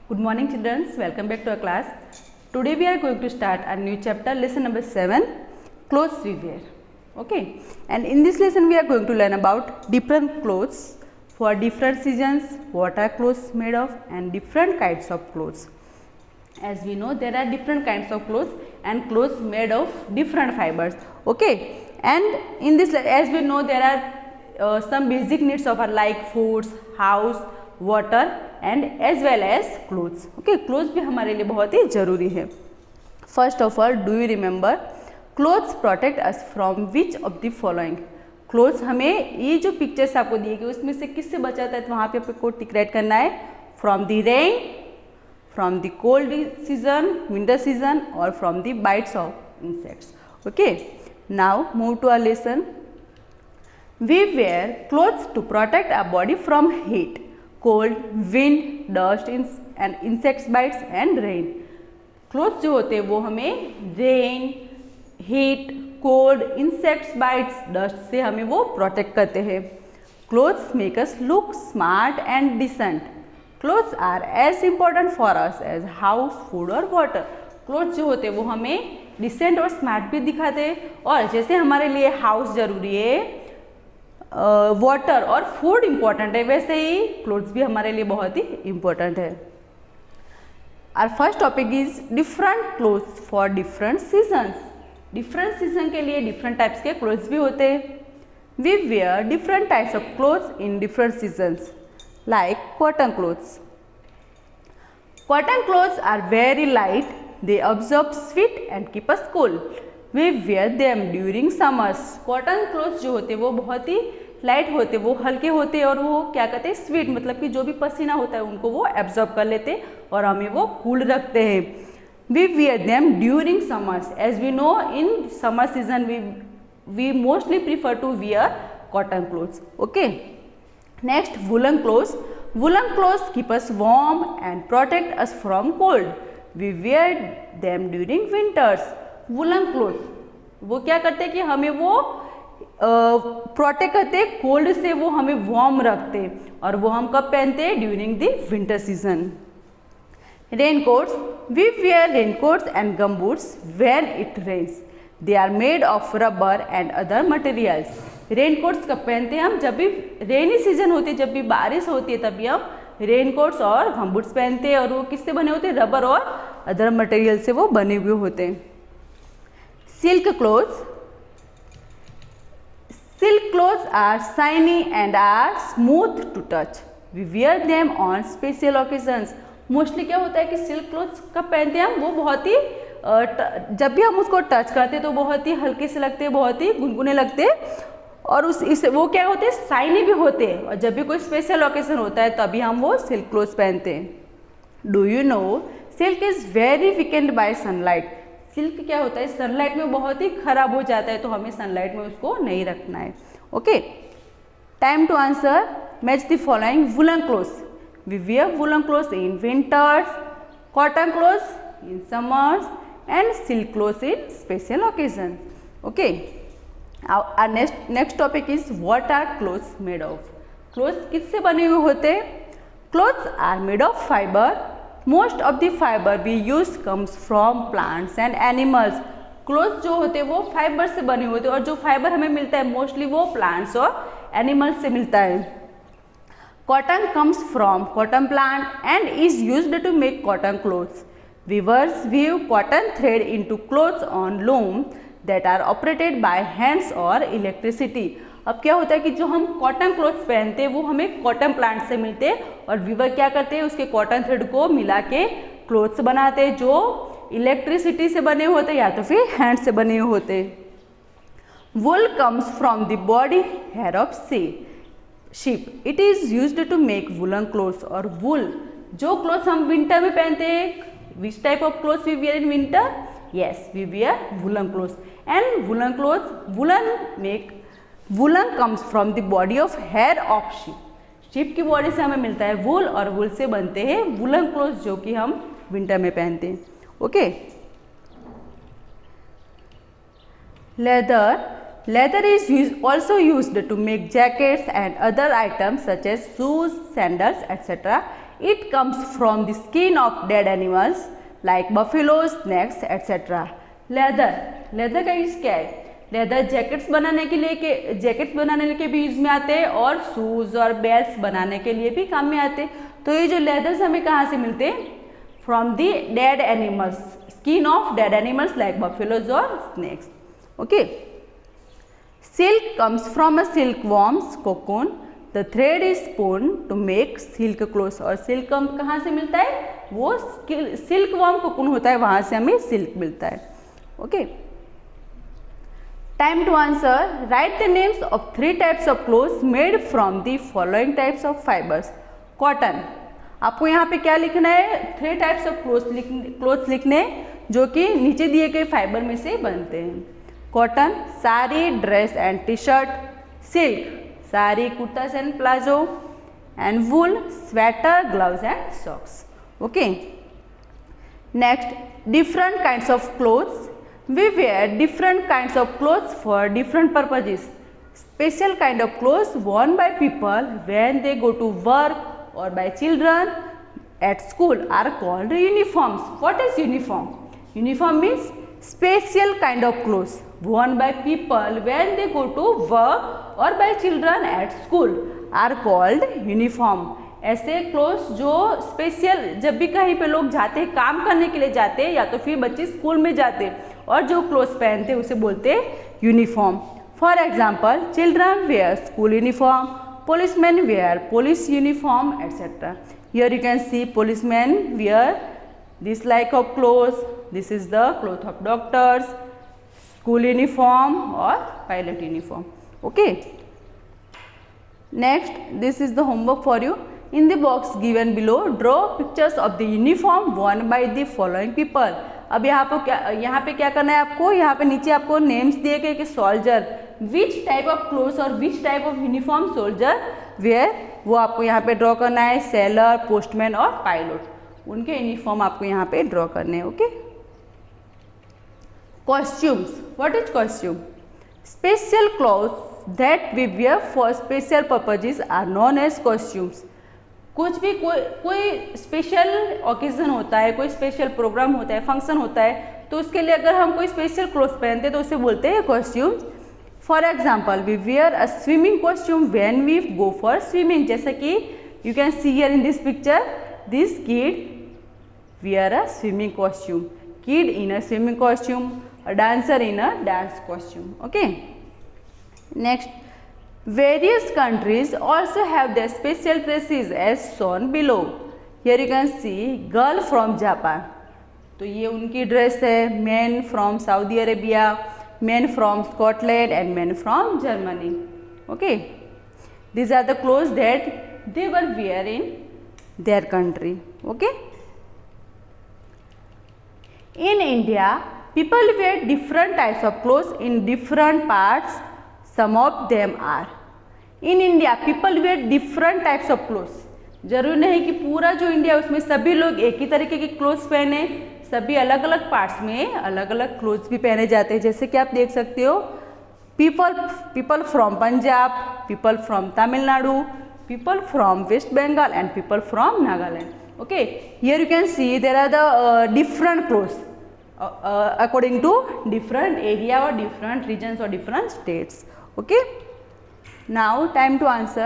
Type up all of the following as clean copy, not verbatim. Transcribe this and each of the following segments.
Good morning children, welcome back to our class. Today we are going to start a new chapter, lesson number 7, clothes we wear. Okay, and in this lesson we are going to learn about different clothes for different seasons, what are clothes made of, and different kinds of clothes. As we know, there are different kinds of clothes and clothes made of different fibers. Okay, and in this, as we know, there are some basic needs of our like foods, house, water and as well as clothes. Okay, clothes भी हमारे लिए बहुत ही जरूरी है. First of all, do you remember clothes protect us from which of the following? clothes हमें ये जो pictures आपको दिए गए उसमें से किससे बचाता है, तो वहाँ पे आपको टिक राइट करना है. From the rain, from the cold season, winter season, or from the bites of insects. Okay, now move to our lesson. We wear clothes to protect our body from heat, cold, wind, dust and insects bites and rain. Clothes जो होते हैं वो हमें rain, heat, cold, insects bites, dust से हमें वो protect करते हैं. Clothes make us look smart and decent. Clothes are as important for us as house, food और वाटर. क्लोथ्स जो होते हैं वो हमें डिसेंट और स्मार्ट भी दिखाते हैं, और जैसे हमारे लिए हाउस जरूरी है, वाटर और फूड इम्पॉर्टेंट है, वैसे ही क्लोथ्स भी हमारे लिए बहुत ही इम्पोर्टेंट है. Our first topic is different clothes for different seasons. Different season के लिए डिफरेंट टाइप्स के क्लोथ्स भी होते हैं. We wear different types of clothes in different seasons like cotton clothes. Cotton clothes are very light, they absorb sweet and keep us cool. We wear them during summers. Cotton clothes जो होते हैं वो बहुत ही light होते, वो हल्के होते और वो क्या कहते हैं, स्वीट, मतलब कि जो भी पसीना होता है उनको वो एब्जॉर्ब कर लेते और हमें वो कूल रखते हैं. We wear them during summers. As we know, in summer season we mostly prefer to wear cotton clothes. Okay, next woollen clothes. Woollen clothes keep us warm and protect us from cold. We wear them during winters. Woollen clothes वो क्या करते हैं कि हमें वो protect करते, cold से वो हमें वार्म रखते, और वो हम कब पहनते हैं, during the winter season. Raincoats. We wear raincoats and gumboots when it rains. They are made of rubber and other materials. Raincoats कब पहनते हैं हम, जब भी रेनी सीजन होती है, जब भी बारिश होती है तभी हम रेनकोट्स और गमबूट्स पहनते हैं, और वो किससे बने होते हैं, रबर और अदर मटेरियल से वो बने हुए होते हैं. Silk clothes. Silk clothes are shiny and are smooth to touch. We wear them on special occasions. Mostly क्या होता है कि सिल्क क्लोथ्स कब पहनते हैं हम, वो बहुत ही जब भी हम उसको टच करते हैं तो बहुत ही हल्के से लगते हैं, बहुत ही गुनगुने लगते हैं, और वो क्या होते हैं, शाइनी भी होते हैं, और जब भी कोई स्पेशल ओकेजन होता है तभी हम वो सिल्क क्लोथ्स पहनते हैं. Do you know silk is very weekend bye sunlight. Silk क्या होता है, सनलाइट में बहुत ही खराब हो जाता है, तो हमें सनलाइट में उसको नहीं रखना है. Okay, time to answer. Match the following. Woollen clothes. We wear woollen clothes in winters, cotton clothes in summers and silk clothes in special occasion. Okay, our next topic is what are clothes made of. Clothes किससे बने हुए होते हैं. Clothes are made of fibre. Most of the fiber we use comes from plants and animals. Clothes जो होते हैं वो fibre से बने होते हैं, और जो फाइबर हमें मिलता है मोस्टली वो प्लांट्स और एनिमल्स से मिलता है. Cotton comes from cotton plant and is used to make cotton clothes. Weavers weave cotton thread into clothes on loom that are operated by hands और इलेक्ट्रिसिटी. अब क्या होता है कि जो हम कॉटन क्लोथ्स पहनते हैं वो हमें कॉटन प्लांट से मिलते हैं, और वीवर क्या करते हैं, उसके कॉटन थ्रेड को मिला के क्लोथ्स बनाते हैं जो इलेक्ट्रिसिटी से बने होते हैं या तो फिर हैंड से बने होते हैं. Wool comes from the body hair of sheep. It is used to make woollen clothes. और वुल, जो क्लोथ्स हम विंटर में पहनते हैं, which type of clothes we wear in winter, yes we wear woollen clothes. And woollen clothes woollen comes from the body of hair of sheep. Sheep की बॉडी से हमें मिलता है वुल, और वुल से बनते हैं वुलन क्लोथ्स जो कि हम विंटर में पहनते हैं. Okay, leather is also used to make jackets and other items such as shoes, sandals etcetera. It comes from the skin of dead animals like buffaloes, snakes, etc. Leather का use क्या है? Leather jackets बनाने के भी use में आते हैं और शूज और बेल्ट बनाने के लिए भी काम में आते हैं. तो ये जो लेदर्स हमें कहाँ से मिलते हैं? From the dead animals, skin of dead animals like buffaloes और snakes. Okay. Silk comes from a silk worms cocoon. The thread is spun to make silk clothes. और सिल्क कहाँ से मिलता है? वो सिल्क वॉर्म कोकून होता है, वहां से हमें सिल्क मिलता है. Okay. Time to answer. Write the names of 3 types of clothes made from the following types of fibres. Cotton. आपको यहाँ पे क्या लिखना है? 3 टाइप्स ऑफ क्लोथ्स लिखने जो कि नीचे दिए गए फाइबर में से बनते हैं. Cotton, sari, dress and T shirt. Silk, sari, kurtas and palazzo. And wool, sweater, gloves and socks. Okay. Next, different kinds of clothes. We wear different kinds of clothes for different purposes. Special kind of clothes worn by people when they go to work or by children at school are called uniforms. What is uniform? Uniform means special kind of clothes worn by people when they go to work or by children at school are called uniform. ऐसे clothes जो special, जब भी कहीं पे लोग जाते हैं, काम करने के लिए जाते हैं या तो फिर बच्चे स्कूल में जाते हैं और जो क्लोथ्स पहनते हैं उसे बोलते हैं uniform. For example, children wear school uniform, policemen wear police uniform, etc. Here you can see policemen wear this like of clothes. This is the cloth of doctors, school uniform or pilot uniform. Okay. Next, this is the homework for you. In the box given below, draw pictures of the uniform worn by the following people. अब यहाँ पे क्या करना है आपको? यहाँ पे नीचे आपको नेम्स दिए गए कि soldier, which type of clothes और which type of uniform soldier wear, वो आपको यहाँ पे ड्रॉ करना है. सेलर, पोस्टमैन और पायलट, उनके यूनिफॉर्म आपको यहाँ पे ड्रॉ करने हैं. Okay. Costumes. What is costume? Special clothes that we wear for special purposes are known as costumes. कुछ भी कोई स्पेशल ओकेजन होता है, कोई स्पेशल प्रोग्राम होता है, फंक्शन होता है, तो उसके लिए अगर हम कोई स्पेशल क्लोथ्स पहनते हैं तो उसे बोलते हैं costumes. For example, we wear a swimming costume when we go for swimming. जैसे कि you can see here in this picture, this kid wear a swimming costume, kid in a swimming costume, a dancer in a dance costume. Okay. Next, various countries also have their special dresses as shown below. Here you can see girl from Japan. तो ये उनकी dress है. men from Saudi Arabia, men from Scotland and men from Germany. Okay. These are the clothes that they were wearing in their country. Okay. In India, people wear different types of clothes in different parts. Some of them are. In India, people wear different types of clothes. जरूरी नहीं कि पूरा जो India है उसमें सभी लोग एक ही तरीके के क्लोथ्स पहने. सभी अलग अलग पार्ट्स में अलग अलग क्लोथ्स भी पहने जाते हैं. जैसे कि आप देख सकते हो, people from Punjab, people from Tamil Nadu, people from West Bengal and people from Nagaland. Okay, here you can see there are the different clothes according to different area or different regions or different states. Okay. Now time to answer.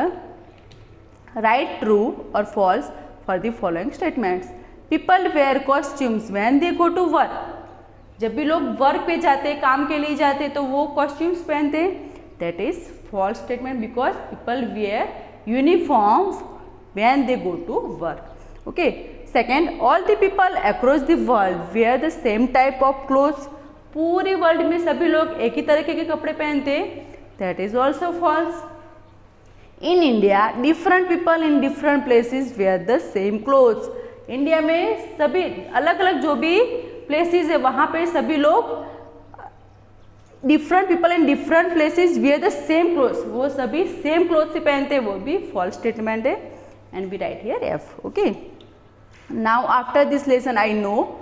Write true or false for the following statements. People wear costumes when they go to work. जब भी लोग work पे जाते हैं, काम के लिए जाते हैं, तो वो कॉस्ट्यूम्स पहनते हैं. That is false statement because people wear uniforms when they go to work. Okay. Second, all the people across the world wear the same type of clothes. पूरे वर्ल्ड में सभी लोग एक ही तरीके के कपड़े पहनते हैं. That is also false. In India, different people in different places wear the same clothes. India में सभी अलग अलग जो भी प्लेसेस है वहाँ पे सभी लोग, different people in different places wear the same clothes. वो सभी सेम क्लोथ्स ही पहनते हैं, वो भी false statement है. And we write here F. Okay. Now after this lesson I know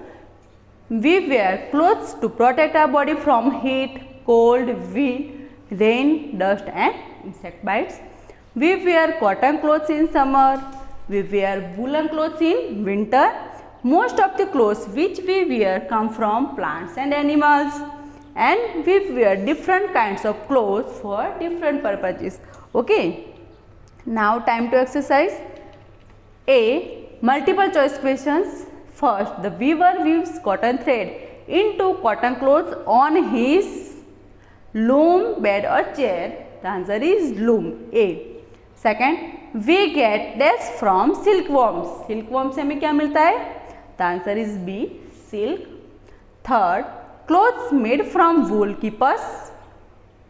we wear clothes to protect our body from heat, cold, wind, rain, dust and insect bites. We wear cotton clothes in summer, we wear woolen clothes in winter. Most of the clothes which we wear come from plants and animals, and we wear different kinds of clothes for different purposes. Okay, now time to exercise. A. Multiple choice questions. First, the weaver weaves cotton thread into cotton clothes on his loom, bed or chair. The answer is loom. A. Second, we get dash from silkworms. Silkworm से हमें क्या मिलता है? The answer is B. Silk. Third, clothes made from wool keep us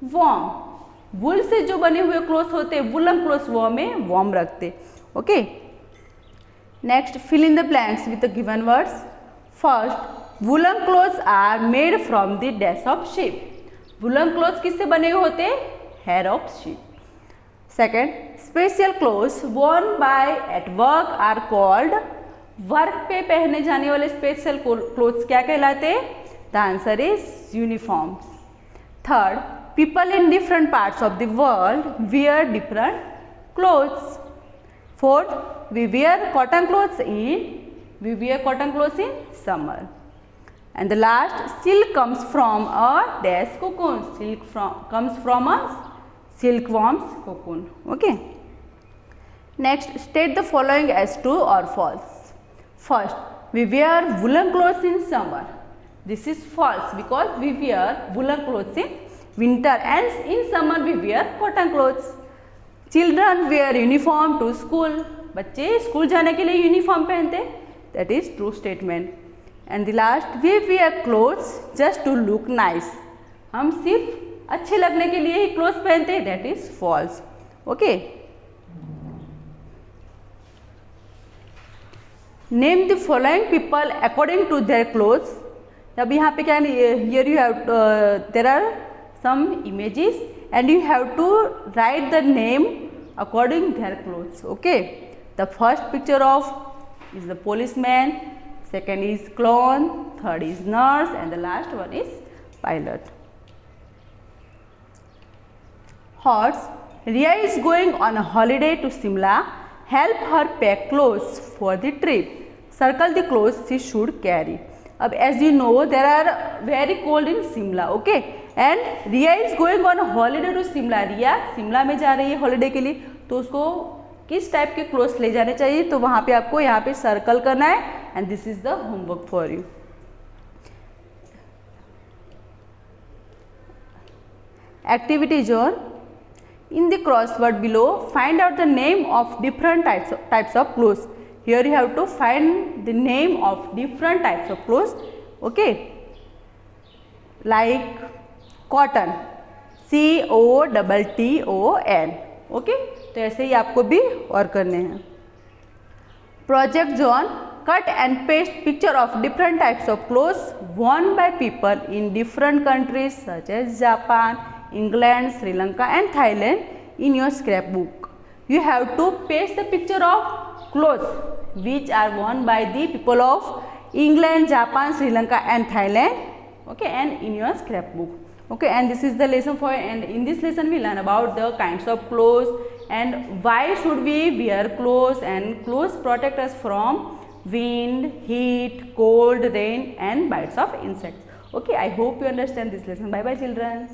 warm. वुल से जो बने हुए clothes होते हैं, वुलन क्लोथ्स, वो हमें वार्म रखते. Okay. Next, fill in the blanks with the given words. First, woollen clothes are made from the dash of sheep. वुलन क्लोथ्स किससे बने हुए होते हैं? Hair of sheep. Second, special clothes worn by at work are called. Work पे पहने जाने वाले स्पेशल क्लोथ्स क्या कहलाते हैं? The answer is uniforms. Third, people in different parts of the world wear different clothes. Fourth, we wear cotton clothes in summer. And the last, silk comes from a dash cocoon. Comes from a silkworm's cocoon. Okay. Next, state the following as true or false. First, we wear woolen clothes in summer. This is false because we wear woolen clothes in winter, and in summer we wear cotton clothes. Children wear uniform to school. बच्चे school जाने के लिए uniform पहनते हैं. That is true statement. And the last, we wear clothes just to look nice. हम सिर्फ अच्छे लगने के लिए ही क्लोथ्स पहनते हैं. That is false. Okay. Name the following people according to their clothes. अब यहाँ पे क्या है? Here you have there are some images and you have to write the name according their clothes. Okay, the first picture of is the policeman, second is clown, third is nurse, and the last one is pilot. Horse. Riya is going on a holiday to Simla. Help her pack clothes for the trip. Circle the clothes she should carry. अब as you know there are very cold in Simla. Okay, and Riya is going on a holiday to Simla. रिया शिमला में जा रही है holiday के लिए, तो उसको किस टाइप के क्लोथ्स ले जाने चाहिए? तो वहाँ पे आपको यहाँ पे सर्कल करना है. And this is the homework for you. Activity zone. In the crossword below, find out the name of different types of clothes. Here you have to find the name of different types of clothes. Okay, like cotton, COTTON. Okay, तो ऐसे ही आपको भी और करने हैं. Project zone. Cut and paste picture of different types of clothes worn by people in different countries such as Japan, England, Sri Lanka and Thailand in your scrapbook. You have to paste the picture of clothes which are worn by the people of England, Japan, Sri Lanka and Thailand. Okay, and in your scrapbook. Okay, and this is the lesson for, and in this lesson we learn about the kinds of clothes and why should we wear clothes, and clothes protect us from wind, heat, cold, rain and bites of insects. Okay, I hope you understand this lesson. Bye bye children.